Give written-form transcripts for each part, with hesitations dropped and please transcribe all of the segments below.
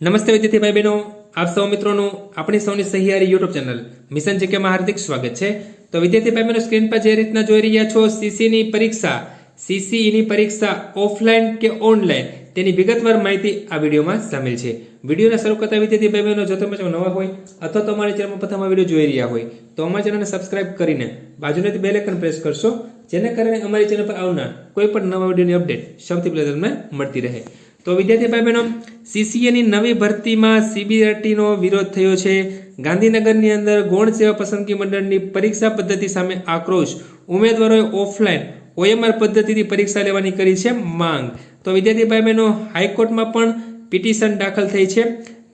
નમસ્તે વિદ્યાર્થી ભાઈ બહેનો, આપ સૌ મિત્રોનું આપણી સૌની સહિયારી યુટ્યુબ ચેનલ મિશન જીકેમાં હાર્દિક સ્વાગત છે। તો વિદ્યાર્થી ભાઈ બહેનો, સ્ક્રીન પર જે રીતના જોઈ રહ્યા છો, સીસીઈની પરીક્ષા ઓફલાઈન કે ઓનલાઈન તેની વિગતવાર માહિતી આ વિડીયોમાં સામેલ છે। વિડીયોને શરૂ કરતા વિદ્યાર્થી ભાઈ બહેનો, જો તમે નવા હોય અથવા તો અમારી ચેનલમાં પ્રથમ આ વિડીયો જોઈ રહ્યા હોય તો અમારી ચેનલને સબસ્ક્રાઇબ કરીને બાજુની બેલ આઇકન પ્રેસ કરશો, જેને કારણે અમારી ચેનલ પર આવનાર કોઈ પણ નવા વિડીયોની અપડેટ સૌથી પહેલા તમને મળતી રહે। તો વિદ્યાર્થી ભાઈ બહેનો, સીસીએની નવી ભરતીમાં સીબીઆરટીનો વિરોધ થયો છે। ગાંધીનગરની અંદર ગૌણ સેવા પસંદગી મંડળની પરીક્ષા પદ્ધતિ સામે આક્રોશ, ઉમેદવારોએ ઓફલાઈન ઓએમઆર પદ્ધતિથી પરીક્ષા લેવાની કરી છે માંગ। તો વિદ્યાર્થી ભાઈ બહેનો, હાઈકોર્ટમાં પણ પિટિશન દાખલ થઈ છે।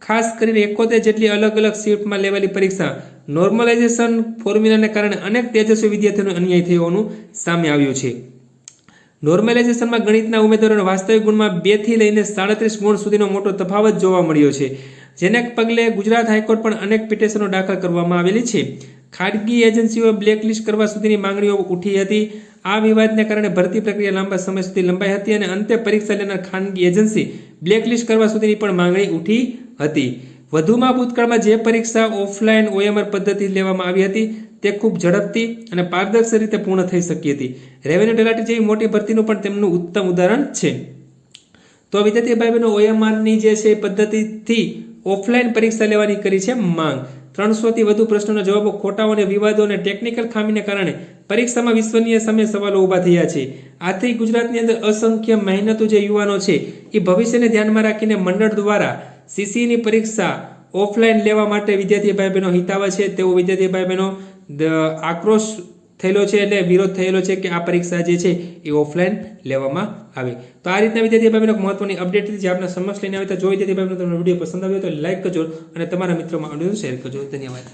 ખાસ કરીને 71 જેટલી અલગ અલગ શિફ્ટમાં લેવાયેલી પરીક્ષા નોર્મલાઇઝેશન ફોર્મ્યુલાને કારણે અનેક તેજસ્વી વિદ્યાર્થીઓનો અન્યાય થયો હોવાનું સામે આવ્યું છે। નોર્મલાઇઝેશનમાં ગણિતના ઉમેદવારોના વાસ્તવિક ગુણમાં 2 થી લઈને 37 ગુણ સુધીનો મોટો તફાવત જોવા મળ્યો છે, જેને પગલે ગુજરાત હાઈકોર્ટ પણ અનેક પિટિશનો દાખલ કરવામાં આવેલી છે। ખાનગી એજન્સીઓ બ્લેકલિસ્ટ કરવા સુધીની માંગણીઓ ઉઠી હતી। આ વિવાદને કારણે ભરતી પ્રક્રિયા લાંબા સમય સુધી લંબાઈ હતી અને અંતે પરીક્ષા લેનાર ખાનગી એજન્સી બ્લેકલિસ્ટ કરવા સુધીની પણ માંગણી ઉઠી હતી। વધુમાં ભૂતકાળમાં જે પરીક્ષા ઓફલાઈન ઓએમઆર પદ્ધતિ લેવામાં આવી હતી તે ખૂબ ઝડપથી અને પારદર્શક રીતે પૂર્ણ થઈ શકી હતી। રેવન્યુ તલાટી જેવી મોટી ભરતીનું પણ તેમનું ઉત્તમ ઉદાહરણ છે। તો વિદ્યાર્થી ભાઈ બહેનો, ઓએમઆરની જે છે પદ્ધતિથી ઓફલાઈન પરીક્ષા લેવાની કરી છે માંગ। 300 થી વધુ પ્રશ્નોના જવાબો ખોટાઓ અને વિવાદો અને ટેકનિકલ ખામીને કારણે પરીક્ષામાં વિશ્વનીય સામે સવાલો ઊભા થયા છે। આથી ગુજરાતની અંદર અસંખ્ય મહેનતુ જે યુવાનો છે એ ભવિષ્યને ધ્યાનમાં રાખીને મંડળ દ્વારા સીસીની પરીક્ષા ઓફલાઈન લેવા માટે વિદ્યાર્થી ભાઈ બહેનો હિતાવહ છે તેવો વિદ્યાર્થી ભાઈ બહેનો આક્રોશ થયેલો છે, એટલે વિરોધ થયેલો છે કે આ પરીક્ષા જે છે એ ઓફલાઈન લેવામાં આવે। તો આ રીતના વિદ્યાર્થી ભાઈ બહેનો મહત્વની અપડેટ જે આપણા સમક્ષ લઈને આવી, તો જો વિદ્યાર્થી ભાઈ બહેનો તમને વિડીયો પસંદ આવ્યો તો લાઈક કરજો અને તમારા મિત્રોમાં શેર કરજો। ધન્યવાદ।